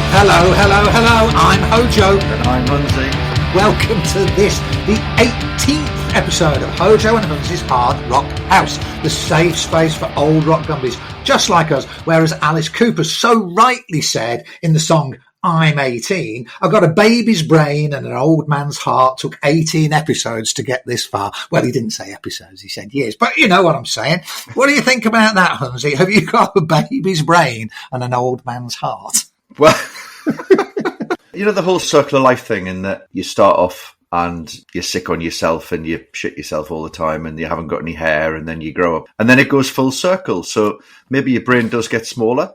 Hello, hello, hello. I'm HoJo. And I'm Hunnsy. Welcome to this, the 18th episode of HoJo and Hunnsy's Hard Rock House, the safe space for old rock gumbies just like us. Whereas Alice Cooper so rightly said in the song I'm 18, I've got a baby's brain and an old man's heart. Took 18 episodes to get this far. Well, he didn't say episodes, he said years. But you know what I'm saying. What do you think about that, Hunnsy? Have you got a baby's brain and an old man's heart? Well, you know the whole circle of life thing in that you start off and you're sick on yourself and you shit yourself all the time and you haven't got any hair and then you grow up and then it goes full circle. So maybe your brain does get smaller.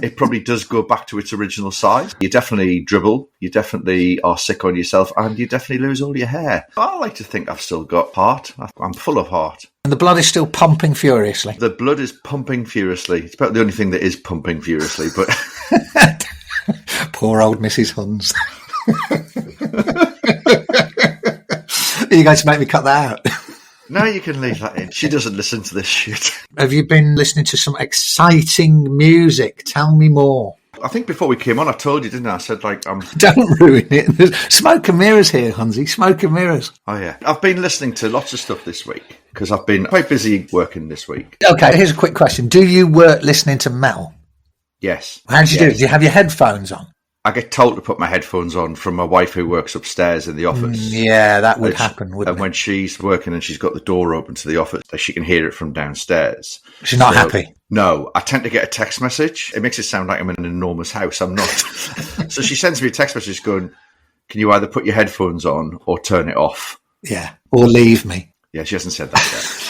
It probably does go back to its original size. You definitely dribble. You definitely are sick on yourself and you definitely lose all your hair. I like to think I've still got heart. I'm full of heart. And the blood is still pumping furiously. The blood is pumping furiously. It's about the only thing that is pumping furiously, but... Poor old Mrs. Hunns. Are you going to make me cut that out? No, you can leave that in. She doesn't listen to this shit. Have you been listening to some exciting music? Tell me more. I think before we came on, I told you, didn't I? I said, Don't ruin it. There's smoke and mirrors here, Hunnsy. Smoke and mirrors. Oh, yeah. I've been listening to lots of stuff this week because I've been quite busy working this week. Okay, here's a quick question. Do you work listening to metal? Yes. How do you do it? Do you have your headphones on? I get told to put my headphones on from my wife who works upstairs in the office. Yeah, that would happen, wouldn't it? And when she's working and she's got the door open to the office, she can hear it from downstairs. She's not happy? No. I tend to get a text message. It makes it sound like I'm in an enormous house. I'm not. So she sends me a text message going, can you either put your headphones on or turn it off? Yeah, or leave me. Yeah, she hasn't said that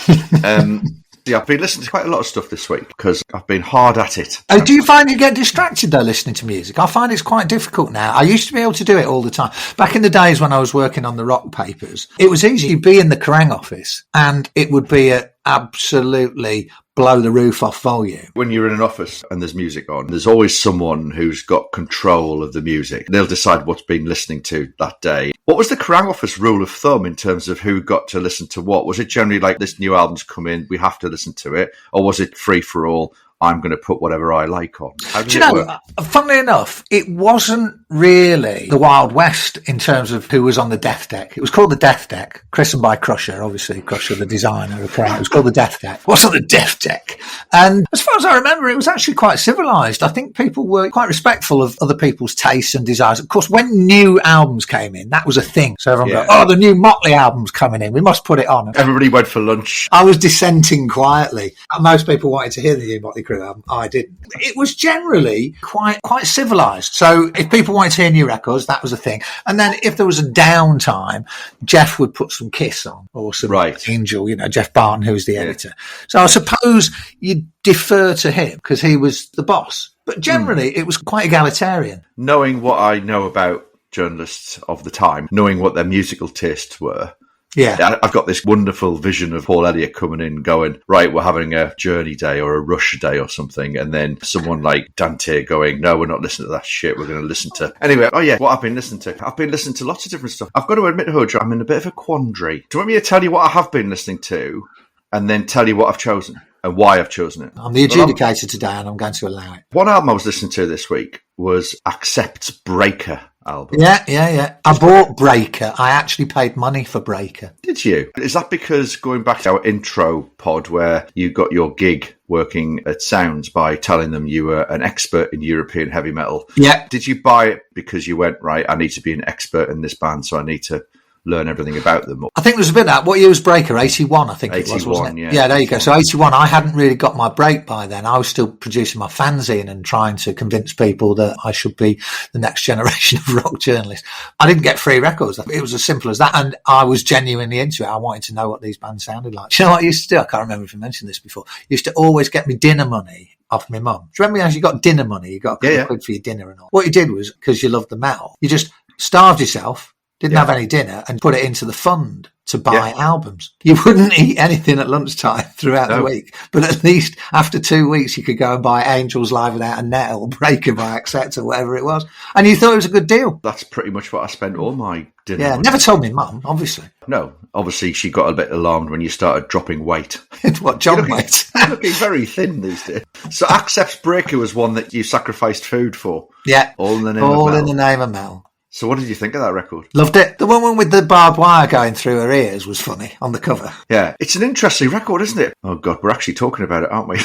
yet. Yeah, I've been listening to quite a lot of stuff this week because I've been hard at it. Oh, do you find you get distracted, though, listening to music? I find it's quite difficult now. I used to be able to do it all the time. Back in the days when I was working on the rock papers, it was easy. You'd be in the Kerrang office and it would be at absolutely blow the roof off volume. When you're in an office and there's music on, there's always someone who's got control of the music. They'll decide what's been listening to that day. What was the Kerrang office rule of thumb in terms of who got to listen to what? Was it generally like this new album's come in, we have to listen to it? Or was it free for all? I'm going to put whatever I like on. How did it work? Funnily enough, it wasn't really the Wild West in terms of who was on the Death Deck. It was called the Death Deck, christened by Crusher, obviously Crusher, the designer of Kerrang. It was called the Death Deck. What's on the Death Deck? And as far as I remember, it was actually quite civilised. I think people were quite respectful of other people's tastes and desires. Of course, when new albums came in, that was a thing. So everyone go, the new Motley album's coming in. We must put it on. Everybody went for lunch. I was dissenting quietly. Most people wanted to hear the new Motley Crue album. I didn't. It was generally quite civilised. So if people wanted to hear new records, that was a thing. And then if there was a downtime, Jeff would put some Kiss on or some Angel, Jeff Barton, who was the editor. So I suppose you'd defer to him because he was the boss. But generally, it was quite egalitarian. Knowing what I know about journalists of the time, knowing what their musical tastes were, yeah, I've got this wonderful vision of Paul Elliott coming in going, right, we're having a Journey day or a Rush day or something. And then someone like Dante going, no, we're not listening to that shit. We're going to listen to... Anyway, what I've been listening to. I've been listening to lots of different stuff. I've got to admit, HoJo, I'm in a bit of a quandary. Do you want me to tell you what I have been listening to and then tell you what I've chosen and why I've chosen it? I'm the adjudicator today and I'm going to allow it. One album I was listening to this week was Accept's Breaker album. Yeah. I bought Breaker. I actually paid money for Breaker. Did you? Is that because going back to our intro pod where you got your gig working at Sounds by telling them you were an expert in European heavy metal? Yeah. Did you buy it because you went, right, I need to be an expert in this band, so I need to learn everything about them? I think there's a bit of that. What year was Breaker? 81, I think 81, it was, wasn't it? Yeah, there you go. So 81, I hadn't really got my break by then. I was still producing my fanzine and trying to convince people that I should be the next generation of rock journalists. I didn't get free records. It was as simple as that. And I was genuinely into it. I wanted to know what these bands sounded like. Do you know what I used to do? I can't remember if I mentioned this before. I used to always get me dinner money off my mum. Do you remember as you got dinner money? You got a couple of quid for your dinner and all. What you did was, because you loved the metal, you just starved yourself, didn't have any dinner, and put it into the fund to buy albums. You wouldn't eat anything at lunchtime throughout the week, but at least after 2 weeks you could go and buy Angels Live Without a Net or Breaker by Accept or whatever it was. And you thought it was a good deal. That's pretty much what I spent all my dinner on. Never told me mum, obviously. No, obviously she got a bit alarmed when you started dropping weight. What, John weight? You're looking very thin these days. So Accept's Breaker was one that you sacrificed food for. Yeah. All in the name of Mel. So what did you think of that record? Loved it. The woman with the barbed wire going through her ears was funny on the cover. Yeah, it's an interesting record, isn't it? Oh, God, we're actually talking about it, aren't we?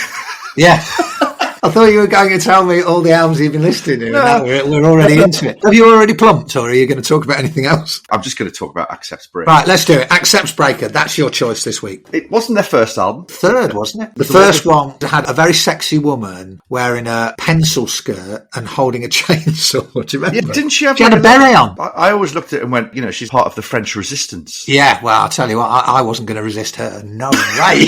Yeah. I thought you were going to tell me all the albums you've been listening to. No. We're already into it. Have you already plumped, or are you going to talk about anything else? I'm just going to talk about Accept's Breaker. Right, let's do it. Accept's Breaker. That's your choice this week. It wasn't their first album. Third, wasn't it? The first one had a very sexy woman wearing a pencil skirt and holding a chainsaw. Do you remember? Yeah, didn't she have? She had a beret on. I always looked at it and went, she's part of the French Resistance. Yeah, well, I'll tell you what, I wasn't going to resist her. No way.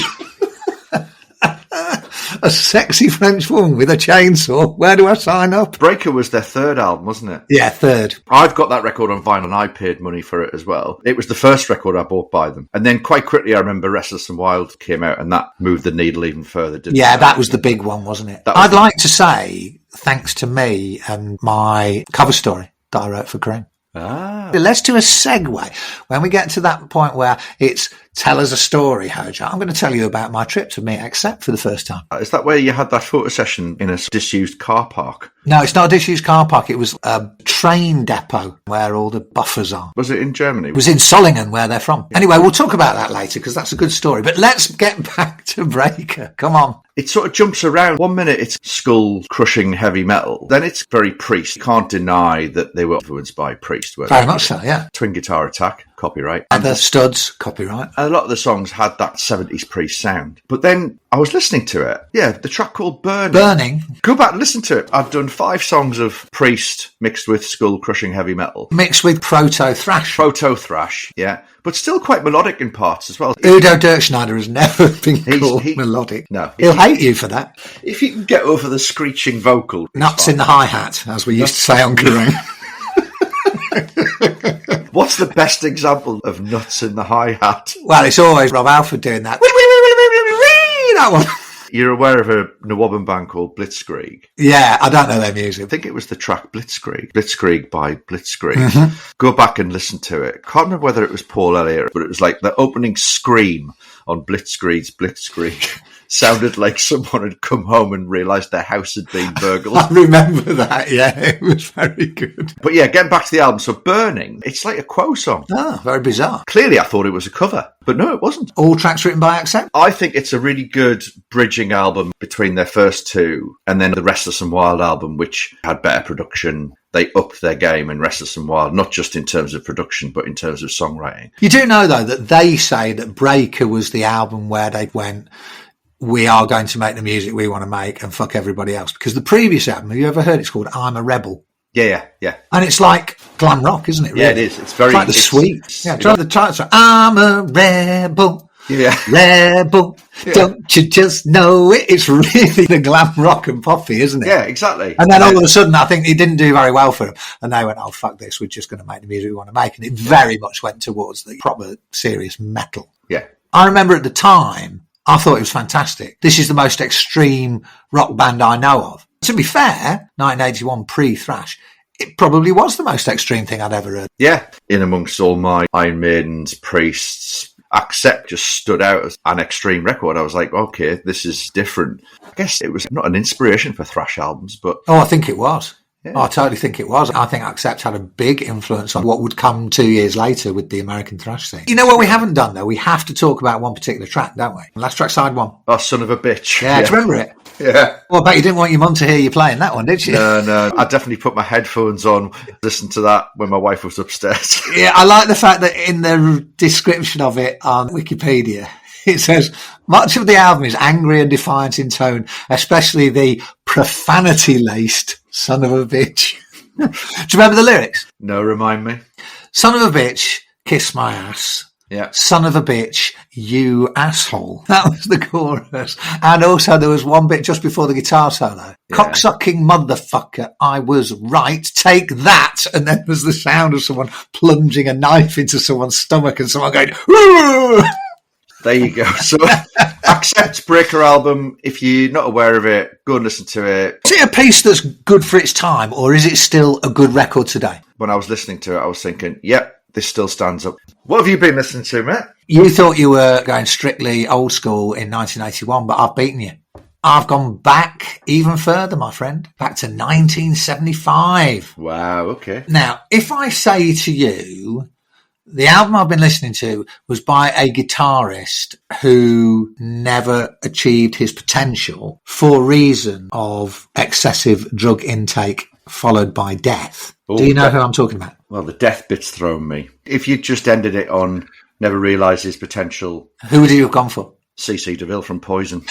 A sexy French woman with a chainsaw. Where do I sign up? Breaker was their third album, wasn't it? Yeah, third. I've got that record on vinyl and I paid money for it as well. It was the first record I bought by them. And then quite quickly I remember Restless and Wild came out and that moved the needle even further, didn't it? Yeah, that was the big one, wasn't it? I'd like to say, thanks to me and my cover story that I wrote for Kerrang. Let's do a segue. When we get to that point where it's tell us a story, HoJo, I'm going to tell you about my trip to meet Accept for the first time. Is that where you had that photo session in a disused car park? No, it's not a disused car park. It was a train depot where all the buffers are. Was it in Germany? It was in Solingen, where they're from. Anyway, we'll talk about that later because that's a good story. But let's get back to Breaker. Come on. It sort of jumps around. 1 minute it's skull-crushing heavy metal. Then it's very Priest. You can't deny that they were influenced by Priest. Very much so, yeah. Twin Guitar Attack, copyright. And the Studs, copyright. And a lot of the songs had that 70s Priest sound. But then I was listening to it. Yeah, the track called Burning. Burning? Go back and listen to it. I've done 5 songs of Priest mixed with skull-crushing heavy metal. Mixed with proto-thrash. Proto-thrash, yeah. But still quite melodic in parts as well. Udo Dirkschneider has never been called melodic. No. He'll hate you for that. If you can get over the screeching vocal. Nuts in the hi-hat, as we used to say on Kerrang. What's the best example of nuts in the hi-hat? Well, it's always Rob Alford doing that. That one. You're aware of a Nwaben band called Blitzkrieg? Yeah, I don't know their music. I think it was the track Blitzkrieg. Blitzkrieg by Blitzkrieg. Mm-hmm. Go back and listen to it. Can't remember whether it was Paul Elliott, but it was like the opening scream on Blitzkrieg's Blitzkrieg. Sounded like someone had come home and realised their house had been burgled. I remember that, yeah. It was very good. But yeah, getting back to the album. So Burning, it's like a Quo song. Oh, very bizarre. Clearly I thought it was a cover, but no, it wasn't. All tracks written by Accept? I think it's a really good bridging album between their first two and then the Restless and Wild album, which had better production. They upped their game in Restless and Wild, not just in terms of production, but in terms of songwriting. You do know, though, that they say that Breaker was the album where they went, we are going to make the music we want to make and fuck everybody else. Because the previous album, have you ever heard it's called I'm a Rebel? Yeah. And it's like glam rock, isn't it? Really? Yeah, it is. It's very... It's like the Sweets. Yeah, try the title. I'm a rebel. Yeah. Rebel. Yeah. Don't you just know it? It's really the glam rock and poppy, isn't it? Yeah, exactly. And then all of a sudden, I think it didn't do very well for them. And they went, oh, fuck this. We're just going to make the music we want to make. And it very much went towards the proper serious metal. Yeah. I remember at the time, I thought it was fantastic. This is the most extreme rock band I know of. To be fair, 1981 pre-thrash, it probably was the most extreme thing I'd ever heard. Yeah. In amongst all my Iron Maidens, Priests, Accept just stood out as an extreme record. I was like, okay, this is different. I guess it was not an inspiration for thrash albums, but... Oh, I think it was. Yeah. I totally think it was. I think Accept had a big influence on what would come 2 years later with the American thrash scene. You know what we haven't done, though? We have to talk about one particular track, don't we? Last track, side one. Oh, Son of a Bitch. Yeah, do you remember it? Yeah. Well, I bet you didn't want your mum to hear you playing that one, did you? No. I definitely put my headphones on, listened to that when my wife was upstairs. Yeah, I like the fact that in the description of it on Wikipedia, it says, much of the album is angry and defiant in tone, especially the profanity-laced son of a bitch. Do you remember the lyrics? No, remind me. Son of a bitch, kiss my ass. Yeah. Son of a bitch, you asshole. That was the chorus. And also there was one bit just before the guitar solo. Yeah. Cocksucking motherfucker, I was right. Take that. And then there's the sound of someone plunging a knife into someone's stomach and someone going, "Woo!" There you go. So accept Breaker album. If you're not aware of it, go and listen to it. Is it a piece that's good for its time, or is it still a good record today? When I was listening to it, I was thinking, yep, this still stands up. What have you been listening to, Matt? You thought you were going strictly old school in 1981, but I've beaten you. I've gone back even further, my friend, back to 1975. Wow, okay. Now, if I say to you, the album I've been listening to was by a guitarist who never achieved his potential for reason of excessive drug intake followed by death. Ooh, do you know who I'm talking about? Well, the death bit's thrown me. If you just ended it on never realised his potential... Who would you have gone for? C.C. DeVille from Poison.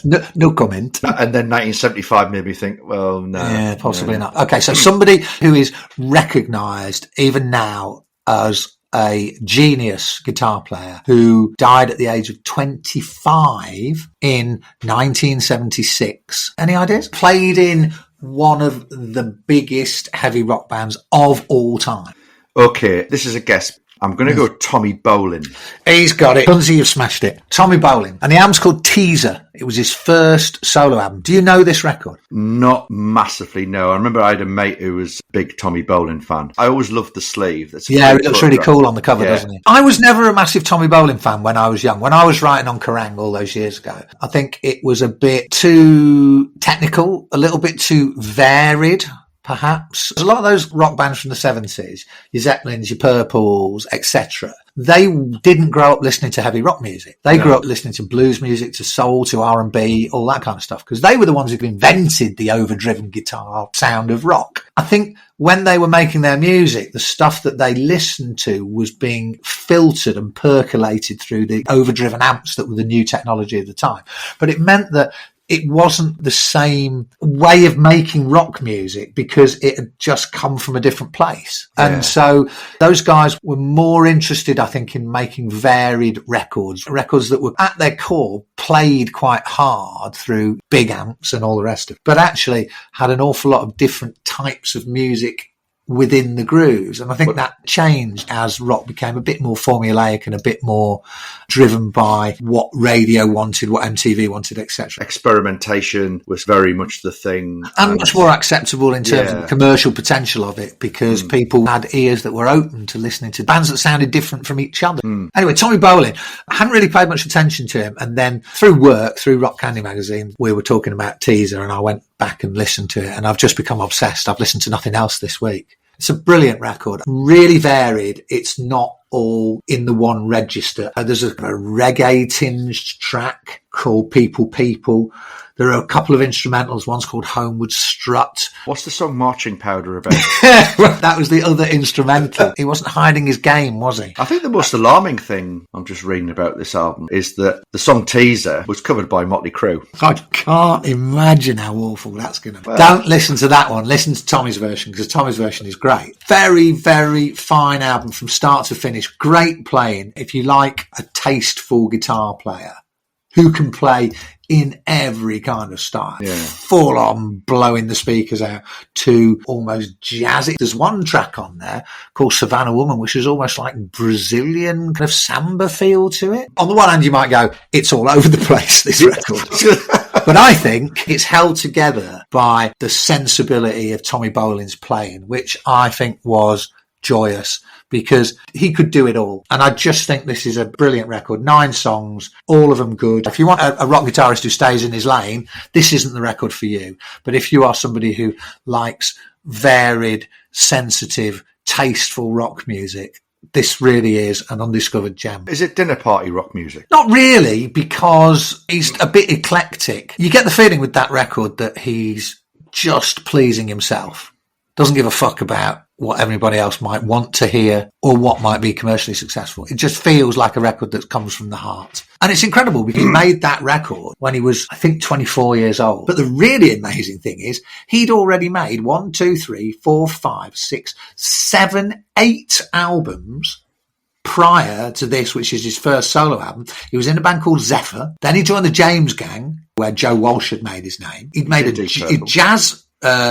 No comment. And then 1975 made me think, well, no. Yeah, possibly not. Okay, so somebody who is recognised even now as a genius guitar player who died at the age of 25 in 1976. Any ideas? Played in one of the biggest heavy rock bands of all time. Okay, this is a guess. I'm going to go Tommy Bolin. He's got it. Hunnsy, you've smashed it. Tommy Bolin. And the album's called Teaser. It was his first solo album. Do you know this record? Not massively, no. I remember I had a mate who was a big Tommy Bolin fan. I always loved the sleeve. Yeah, it looks really cool on the cover, doesn't it? I was never a massive Tommy Bolin fan when I was young. When I was writing on Kerrang all those years ago, I think it was a bit too technical, a little bit too varied. Perhaps a lot of those rock bands from the 70s, your Zeppelins, your Purples, etc., they didn't grow up listening to heavy rock music. They grew up listening to blues music, to soul, to R&B, all that kind of stuff, because they were the ones who invented the overdriven guitar sound of rock. I think when they were making their music, the stuff that they listened to was being filtered and percolated through the overdriven amps that were the new technology of the time. But it meant that it wasn't the same way of making rock music because it had just come from a different place. Yeah. And so those guys were more interested, I think, in making varied records that were at their core played quite hard through big amps and all the rest of it, but actually had an awful lot of different types of music within the grooves. And I think that changed as rock became a bit more formulaic and a bit more driven by what radio wanted, what MTV wanted, etc. Experimentation was very much the thing. And much more acceptable in terms of the commercial potential of it, because people had ears that were open to listening to bands that sounded different from each other. Anyway, Tommy Bolin, I hadn't really paid much attention to him. And then through work, through Rock Candy magazine, we were talking about Teaser and I went back and listened to it and I've just become obsessed. I've listened to nothing else this week. It's a brilliant record, really varied. It's not all in the one register. There's a reggae tinged track called People People. There are a couple of instrumentals. One's called Homeward Strut. What's the song Marching Powder about? Well, that was the other instrumental. He wasn't hiding his game, was he? I think the most alarming thing I'm just reading about this album is that the song Teaser was covered by Motley Crue. I can't imagine how awful that's going to be. Don't listen to that one. Listen to Tommy's version, because Tommy's version is great. Very, very fine album from start to finish. Great playing. If you like a tasteful guitar player who can play in every kind of style, full on blowing the speakers out to almost jazzy. There's one track on there called Savannah Woman, which is almost like Brazilian kind of samba feel to it. On the one hand, you might go, it's all over the place, this record. But I think it's held together by the sensibility of Tommy Bolin's playing, which I think was joyous, because he could do it all. And I just think this is a brilliant record. 9 songs, all of them good. If you want a rock guitarist who stays in his lane, this isn't the record for you. But if you are somebody who likes varied, sensitive, tasteful rock music, this really is an undiscovered gem. Is it dinner party rock music? Not really, because he's a bit eclectic. You get the feeling with that record that he's just pleasing himself. doesn't give a fuck about what everybody else might want to hear or what might be commercially successful. It just feels like a record that comes from the heart. And it's incredible because he made that record when he was, I think, 24 years old. But the really amazing thing is he'd already made 1, 2, 3, 4, 5, 6, 7, 8 albums prior to this, which is his first solo album. He was in a band called Zephyr. Then he joined the James Gang, where Joe Walsh had made his name. He'd made a jazz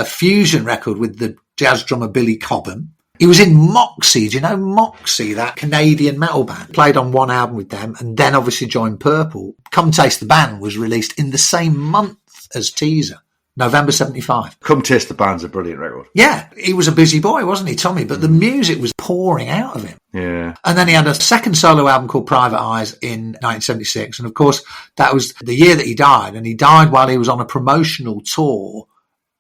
fusion record with the jazz drummer Billy Cobham. He was in Moxie. Do you know Moxie, that Canadian metal band? Played on one album with them and then obviously joined Purple. Come Taste the Band was released in the same month as Teaser, November 75. Come Taste the Band's a brilliant record. Yeah, he was a busy boy, wasn't he, Tommy? But the music was pouring out of him. Yeah. And then he had a second solo album called Private Eyes in 1976. And of course, that was the year that he died. And he died while he was on a promotional tour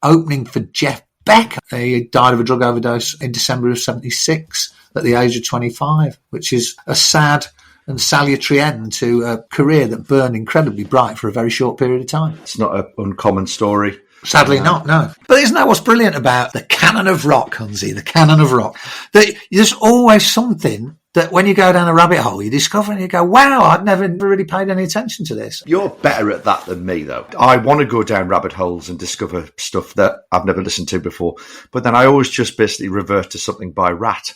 opening for Jeff Beck. He died of a drug overdose in December of 76 at the age of 25, which is a sad and salutary end to a career that burned incredibly bright for a very short period of time. It's not an uncommon story. Sadly not, no. But isn't that what's brilliant about the canon of rock, Hunnsy, the canon of rock? That there's always something that when you go down a rabbit hole, you discover and you go, wow, I'd never really paid any attention to this. You're better at that than me, though. I want to go down rabbit holes and discover stuff that I've never listened to before. But then I always just basically revert to something by Rat.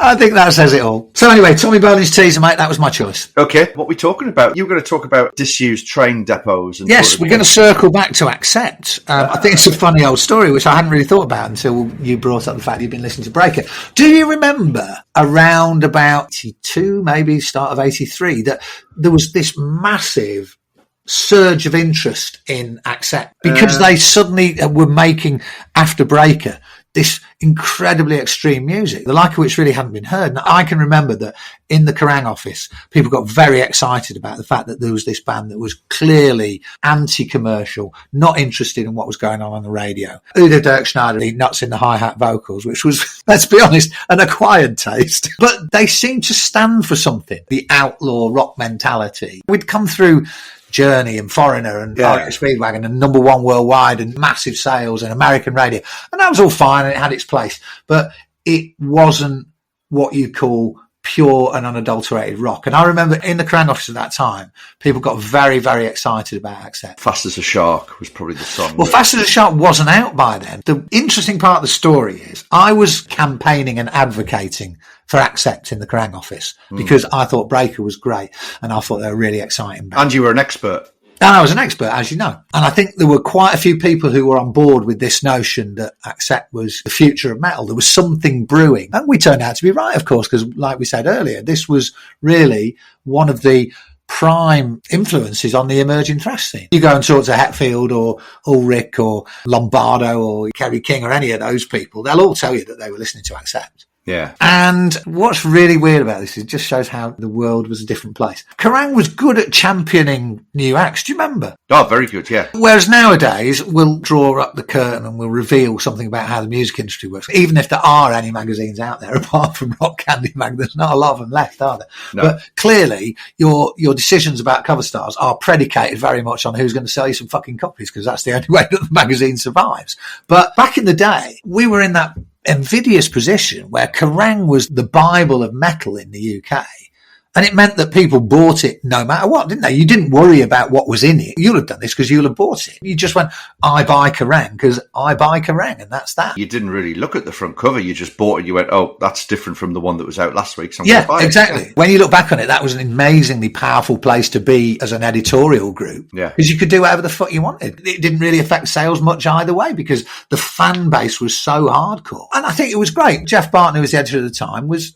I think that says it all. So anyway, Tommy Bolin's teaser, mate, that was my choice. Okay, what are we talking about? You were going to talk about disused train depots. And yes, we're going to circle back to Accept. I think it's a funny old story, which I hadn't really thought about until you brought up the fact you've been listening to Breaker. Do you remember around about 82, maybe start of 83, that there was this massive surge of interest in Accept because they suddenly were making, after Breaker, this incredibly extreme music, the like of which really hadn't been heard. And I can remember that in the Kerrang office, people got very excited about the fact that there was this band that was clearly anti-commercial, not interested in what was going on the radio. Udo Dirkschneider, the nuts in the hi-hat vocals, which was, let's be honest, an acquired taste. But they seemed to stand for something, the outlaw rock mentality. We'd come through Journey and Foreigner and Speedwagon and number one worldwide and massive sales and American radio. And that was all fine and it had its place. But it wasn't what you call pure and unadulterated rock. And I remember in the Kerrang office at that time, people got very, very excited about Accept. Fast as a Shark was probably the song. Well, Fast as a Shark wasn't out by then. The interesting part of the story is I was campaigning and advocating for Accept in the Kerrang office because I thought Breaker was great and I thought they were really exciting. And you were an expert. And I was an expert, as you know. And I think there were quite a few people who were on board with this notion that Accept was the future of metal. There was something brewing. And we turned out to be right, of course, because like we said earlier, this was really one of the prime influences on the emerging thrash scene. You go and talk to Hetfield or Ulrich or Lombardo or Kerry King or any of those people, they'll all tell you that they were listening to Accept. Yeah. And what's really weird about this is it just shows how the world was a different place. Kerrang was good at championing new acts. Do you remember? Oh, very good, yeah. Whereas nowadays, we'll draw up the curtain and we'll reveal something about how the music industry works. Even if there are any magazines out there, apart from Rock Candy Mag, there's not a lot of them left, are there? No. But clearly, your decisions about cover stars are predicated very much on who's going to sell you some fucking copies, because that's the only way that the magazine survives. But back in the day, we were in that invidious position where Kerrang was the Bible of metal in the UK. And it meant that people bought it no matter what, didn't they? You didn't worry about what was in it. You'll have done this because you'll have bought it. You just went, I buy Kerrang because I buy Kerrang, and that's that. You didn't really look at the front cover. You just bought it. You went, oh, that's different from the one that was out last week. So I'm yeah, buy exactly. It. When you look back on it, that was an amazingly powerful place to be as an editorial group. Yeah. Because you could do whatever the fuck you wanted. It didn't really affect sales much either way because the fan base was so hardcore. And I think it was great. Jeff Barton, who was the editor at the time, was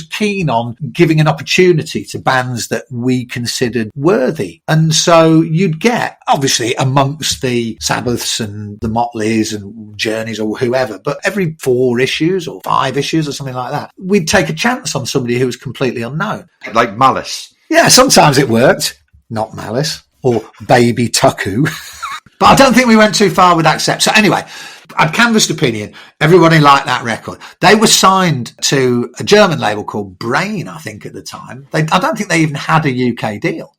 keen on giving an opportunity to bands that we considered worthy. And so you'd get, obviously, amongst the Sabbaths and the Motleys and Journeys or whoever, but every 4 issues or 5 issues or something like that, we'd take a chance on somebody who was completely unknown. Like Malice. Yeah, sometimes it worked. Not Malice or Baby Tuku. But I don't think we went too far with Accept. So anyway, I'd canvassed opinion. Everybody liked that record. They were signed to a German label called Brain, I think, at the time. I don't think they even had a UK deal.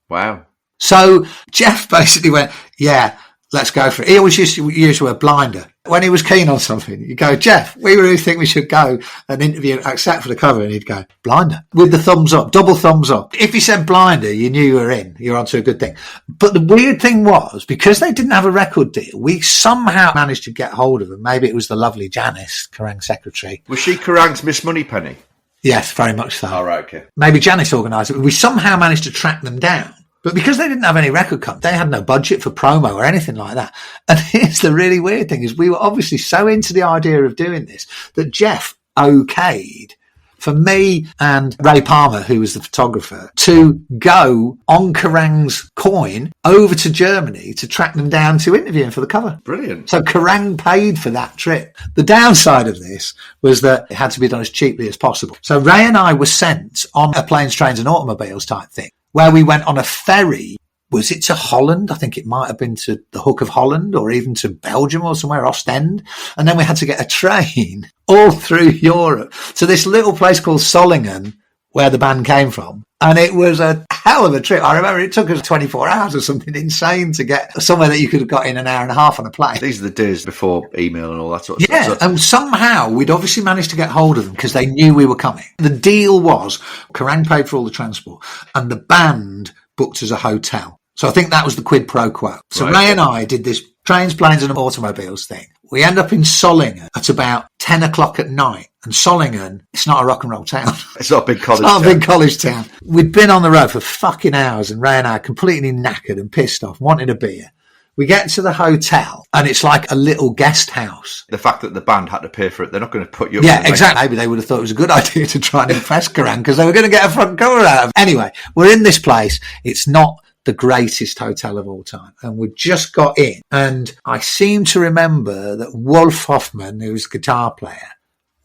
Wow. So Jeff basically went, yeah, let's go for it. He always used to use the word blinder. When he was keen on something, you go, Jeff, we really think we should go and interview, accept for the cover. And he'd go, blinder, with the thumbs up, double thumbs up. If he said blinder, you knew you were in. You're onto a good thing. But the weird thing was, because they didn't have a record deal, we somehow managed to get hold of them. Maybe it was the lovely Janice, Kerrang's secretary. Was she Kerrang's Miss Moneypenny? Yes, very much so. All right, okay. Maybe Janice organised it. We somehow managed to track them down. But because they didn't have any record company, they had no budget for promo or anything like that. And here's the really weird thing is we were obviously so into the idea of doing this that Jeff okayed for me and Ray Palmer, who was the photographer, to go on Kerrang's coin over to Germany to track them down to interview him for the cover. Brilliant. So Kerrang paid for that trip. The downside of this was that it had to be done as cheaply as possible. So Ray and I were sent on a planes, trains and automobiles type thing, where we went on a ferry. Was it to Holland? I think it might have been to the Hook of Holland or even to Belgium or somewhere, Ostend. And then we had to get a train all through Europe to this little place called Solingen, where the band came from. And it was a hell of a trip. I remember it took us 24 hours or something insane to get somewhere that you could have got in an hour and a half on a plane. These are the days before email and all that sort of stuff. Yeah, and somehow we'd obviously managed to get hold of them because they knew we were coming. The deal was Kerrang paid for all the transport and the band booked us a hotel. So I think that was the quid pro quo. So Ray and I did this trains, planes and automobiles thing. We end up in Solingen at about 10 o'clock at night. And Solingen, it's not a rock and roll town. It's not a big college town. It's not a big college town. We'd been on the road for fucking hours and Ray and I completely knackered and pissed off, wanted a beer. We get to the hotel and it's like a little guest house. The fact that the band had to pay for it, they're not going to put you up. Yeah, exactly. Maybe they would have thought it was a good idea to try and impress Kerrang because they were going to get a front cover out of it. Anyway, we're in this place. It's not the greatest hotel of all time. And we just got in. And I seem to remember that Wolf Hoffman, who's the guitar player,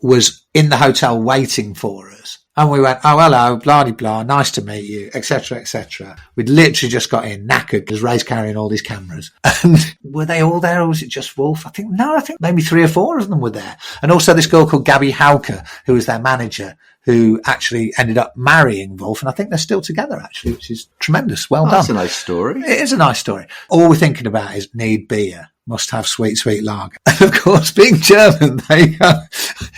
was in the hotel waiting for us. And we went, oh, hello, blah, blah, nice to meet you, etc., etc. We'd literally just got in, knackered, because Ray's carrying all these cameras. And were they all there, or was it just Wolf? I think maybe 3 or 4 of them were there. And also this girl called Gabby Hauke, who was their manager, who actually ended up marrying Wolf. And I think they're still together, actually, which is tremendous. Well done. That's a nice story. It is a nice story. All we're thinking about is need beer. Must have sweet, sweet lager. And of course, being German, they go,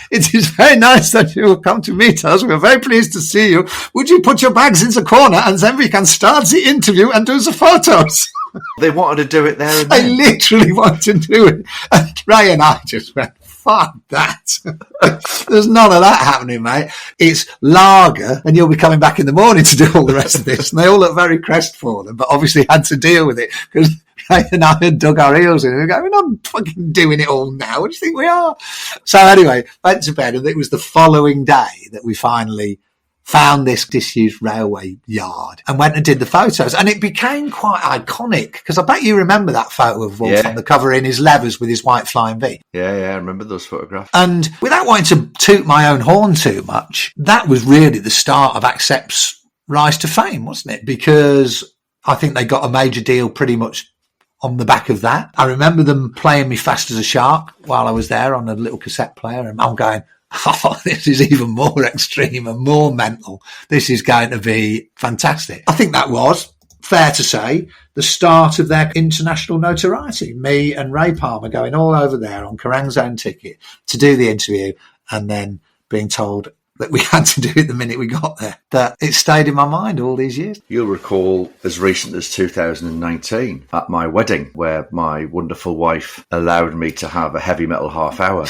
it is very nice that you have come to meet us. We're very pleased to see you. Would you put your bags in the corner and then we can start the interview and do the photos? They wanted to do it there and then. They literally wanted to do it. And Ray and I just went, fuck that. There's none of that happening, mate. It's lager and you'll be coming back in the morning to do all the rest of this. And they all look very crestfallen, but obviously had to deal with it because Ray and I had dug our heels in. We go, we're not fucking doing it all now. What do you think we are? So anyway, went to bed and it was the following day that we finally found this disused railway yard and went and did the photos. And it became quite iconic because I bet you remember that photo of Wolf on the cover in his leathers with his white Flying V. Yeah, I remember those photographs. And without wanting to toot my own horn too much, that was really the start of Accept's rise to fame, wasn't it? Because I think they got a major deal pretty much on the back of that. I remember them playing me Fast as a Shark while I was there on a little cassette player. And I'm going, oh, this is even more extreme and more mental. This is going to be fantastic. I think that was, fair to say, the start of their international notoriety. Me and Ray Palmer going all over there on Kerrang's own ticket to do the interview and then being told that we had to do it the minute we got there. That it stayed in my mind all these years. You'll recall as recent as 2019 at my wedding where my wonderful wife allowed me to have a heavy metal half hour.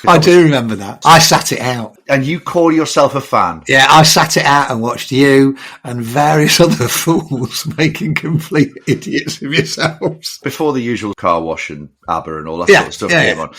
I do remember that. I sat it out. And you call yourself a fan? Yeah, I sat it out and watched you and various other fools making complete idiots of yourselves. Before the usual car wash and ABBA and all that sort of stuff came on,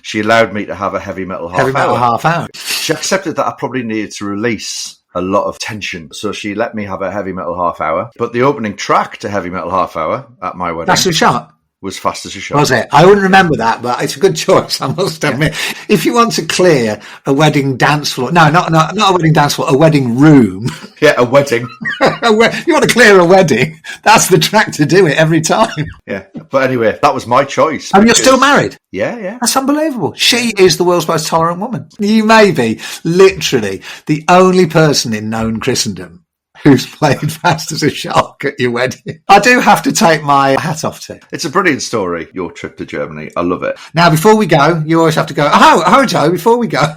she allowed me to have a heavy metal half hour. She accepted that I probably needed to release a lot of tension. So she let me have a heavy metal half hour. But the opening track to heavy metal half hour at my wedding... That's a shot. Was Fast as a Shark. Was it? I wouldn't remember that, but it's a good choice, I must admit. If you want to clear a wedding dance floor, no, not a wedding dance floor, a wedding room. Yeah, a wedding. You want to clear a wedding, that's the track to do it every time. Yeah, but anyway, that was my choice. And you're still married? Yeah. That's unbelievable. She is the world's most tolerant woman. You may be literally the only person in known Christendom who's played fast as a shark at your wedding. I do have to take my hat off to. It's a brilliant story, your trip to Germany. I love it. Now, before we go, you always have to go, HoJo, before we go.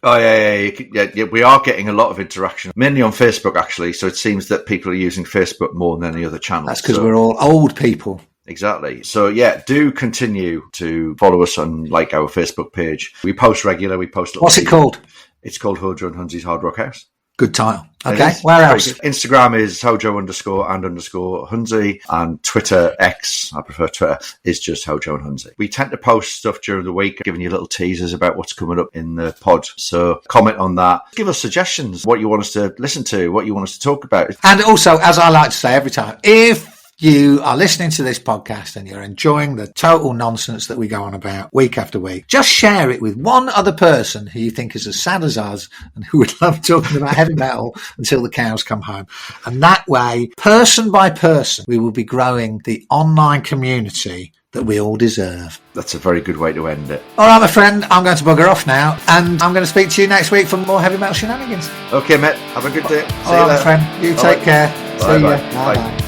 Oh, yeah. We are getting a lot of interaction, mainly on Facebook, actually. So it seems that people are using Facebook more than any other channel. That's because we're all old people. Exactly. So, do continue to follow us on, our Facebook page. We post regular. We post. What's it called? It's called HoJo and Hunnsy's Hard Rock House. Good title. Okay. Where else? Instagram is HoJo_and_Hunnsy, and Twitter, X, I prefer Twitter, is just HoJo and Hunnsy. We tend to post stuff during the week, giving you little teasers about what's coming up in the pod. So comment on that. Give us suggestions, what you want us to listen to, what you want us to talk about. And also, as I like to say every time, if you are listening to this podcast and you're enjoying the total nonsense that we go on about week after week, just share it with one other person who you think is as sad as us and who would love talking about heavy metal until the cows come home. And that way, person by person, we will be growing the online community that we all deserve. That's a very good way to end it. All right, my friend, I'm going to bugger off now, and I'm going to speak to you next week for more heavy metal shenanigans. Okay, mate. Have a good day. See you later. My friend. You take care. Bye. See you. Bye.